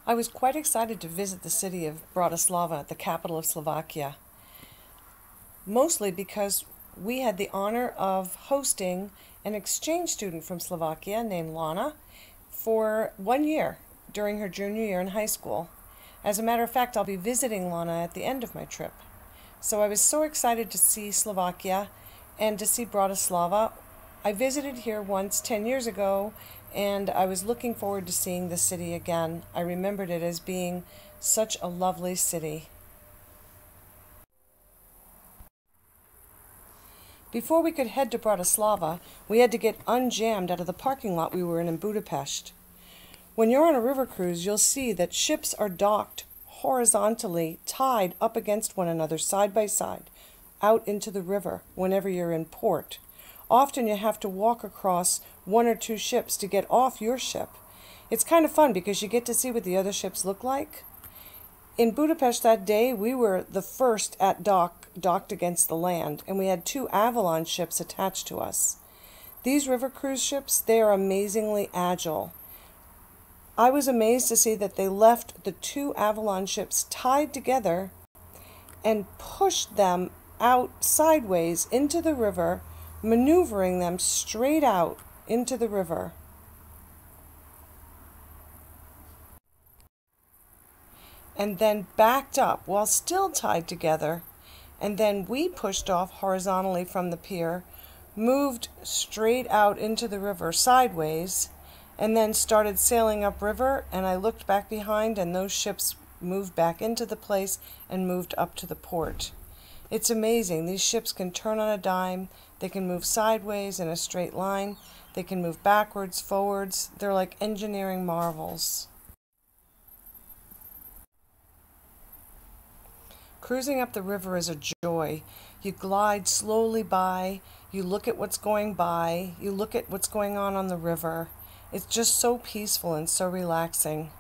I was quite excited to visit the city of Bratislava, the capital of Slovakia, mostly because we had the honor of hosting an exchange student from Slovakia named Lana for 1 year during her junior year in high school. As a matter of fact, I'll be visiting Lana at the end of my trip. So I was so excited to see Slovakia and to see Bratislava. I visited here once 10 years ago, and I was looking forward to seeing the city again. I remembered it as being such a lovely city. Before we could head to Bratislava, we had to get unjammed out of the parking lot we were in Budapest. When you're on a river cruise, you'll see that ships are docked horizontally, tied up against one another side by side, out into the river whenever you're in port. Often you have to walk across one or two ships to get off your ship. It's kind of fun because you get to see what the other ships look like. In Budapest that day, we were the first at docked against the land, and we had two Avalon ships attached to us. These river cruise ships, they are amazingly agile. I was amazed to see that they left the two Avalon ships tied together and pushed them out sideways into the river, maneuvering them straight out into the river. And then backed up while still tied together, and then we pushed off horizontally from the pier, moved straight out into the river sideways, and then started sailing upriver, and I looked back behind, and those ships moved back into the place and moved up to the port. It's amazing. These ships can turn on a dime. They can move sideways in a straight line. They can move backwards, forwards. They're like engineering marvels. Cruising up the river is a joy. You glide slowly by, you look at what's going by, you look at what's going on the river. It's just so peaceful and so relaxing.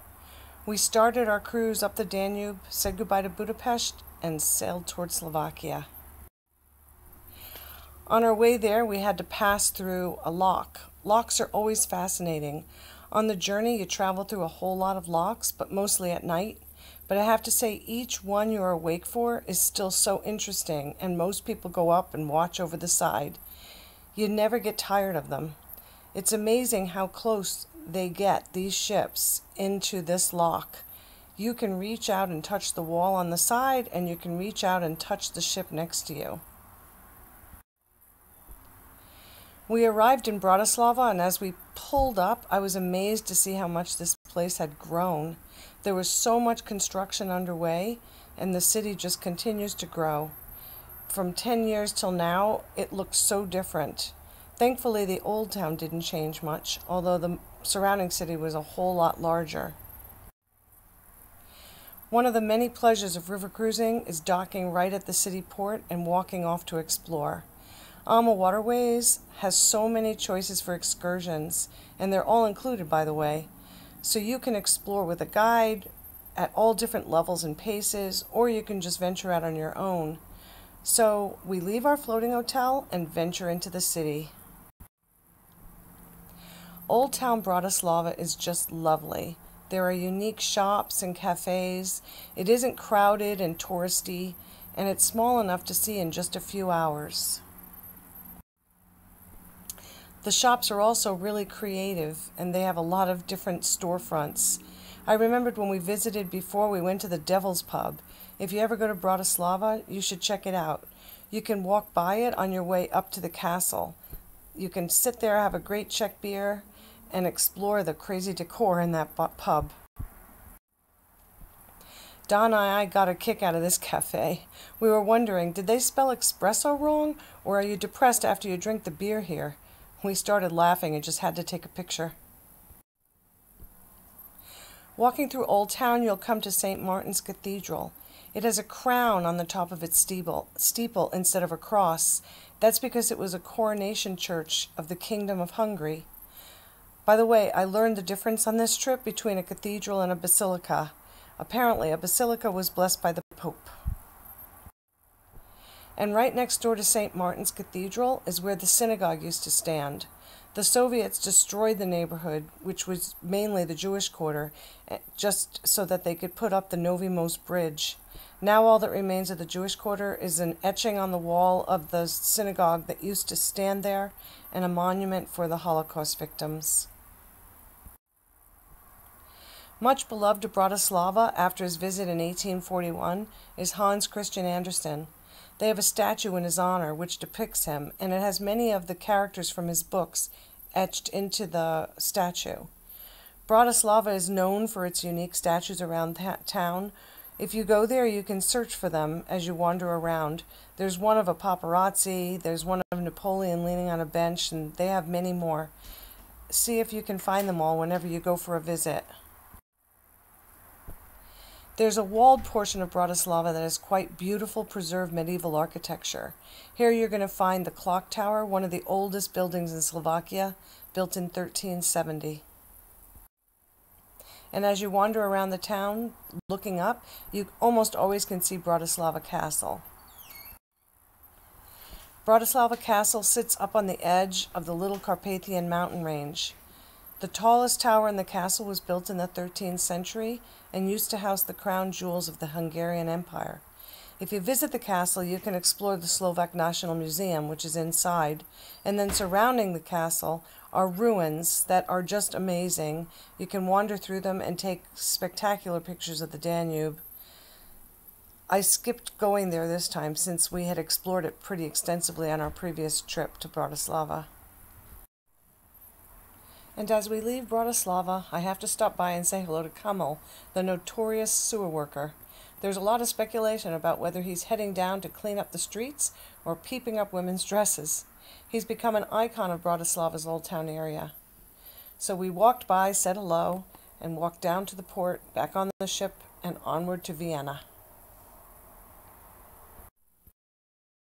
We started our cruise up the Danube, said goodbye to Budapest, and sailed toward Slovakia. On our way there, we had to pass through a lock. Locks are always fascinating. On the journey, you travel through a whole lot of locks, but mostly at night. But I have to say, each one you're awake for is still so interesting, and most people go up and watch over the side. You never get tired of them. It's amazing how close they get, these ships, into this lock. You can reach out and touch the wall on the side, and you can reach out and touch the ship next to you. We arrived in Bratislava, and as we pulled up, I was amazed to see how much this place had grown. There was so much construction underway, and the city just continues to grow. From 10 years till now, it looks so different. Thankfully, the old town didn't change much, although the surrounding city was a whole lot larger. One of the many pleasures of river cruising is docking right at the city port and walking off to explore. Alma Waterways has so many choices for excursions, and they're all included, by the way. So you can explore with a guide at all different levels and paces, or you can just venture out on your own. So we leave our floating hotel and venture into the city. Old Town Bratislava is just lovely. There are unique shops and cafes. It isn't crowded and touristy, and it's small enough to see in just a few hours. The shops are also really creative, and they have a lot of different storefronts. I remembered when we visited before, we went to the Devil's Pub. If you ever go to Bratislava, you should check it out. You can walk by it on your way up to the castle. You can sit there, have a great Czech beer, and explore the crazy decor in that pub. Don and I got a kick out of this cafe. We were wondering, did they spell espresso wrong, or are you depressed after you drink the beer here? We started laughing and just had to take a picture. Walking through Old Town, you'll come to St. Martin's Cathedral. It has a crown on the top of its steeple instead of a cross. That's because it was a coronation church of the Kingdom of Hungary. By the way, I learned the difference on this trip between a cathedral and a basilica. Apparently, a basilica was blessed by the Pope. And right next door to St. Martin's Cathedral is where the synagogue used to stand. The Soviets destroyed the neighborhood, which was mainly the Jewish quarter, just so that they could put up the Novi Most Bridge. Now all that remains of the Jewish quarter is an etching on the wall of the synagogue that used to stand there and a monument for the Holocaust victims. Much beloved of Bratislava after his visit in 1841 is Hans Christian Andersen. They have a statue in his honor which depicts him, and it has many of the characters from his books etched into the statue. Bratislava is known for its unique statues around town. If you go there, you can search for them as you wander around. There's one of a paparazzi, there's one of Napoleon leaning on a bench, and they have many more. See if you can find them all whenever you go for a visit. There's a walled portion of Bratislava that is quite beautiful, preserved medieval architecture. Here you're going to find the clock tower, one of the oldest buildings in Slovakia, built in 1370. And as you wander around the town, looking up, you almost always can see Bratislava Castle. Bratislava Castle sits up on the edge of the Little Carpathian mountain range. The tallest tower in the castle was built in the 13th century and used to house the crown jewels of the Hungarian Empire. If you visit the castle, you can explore the Slovak National Museum, which is inside, and then surrounding the castle are ruins that are just amazing. You can wander through them and take spectacular pictures of the Danube. I skipped going there this time since we had explored it pretty extensively on our previous trip to Bratislava. And as we leave Bratislava, I have to stop by and say hello to Kamil, the notorious sewer worker. There's a lot of speculation about whether he's heading down to clean up the streets or peeping up women's dresses. He's become an icon of Bratislava's Old Town area. So we walked by, said hello, and walked down to the port, back on the ship, and onward to Vienna.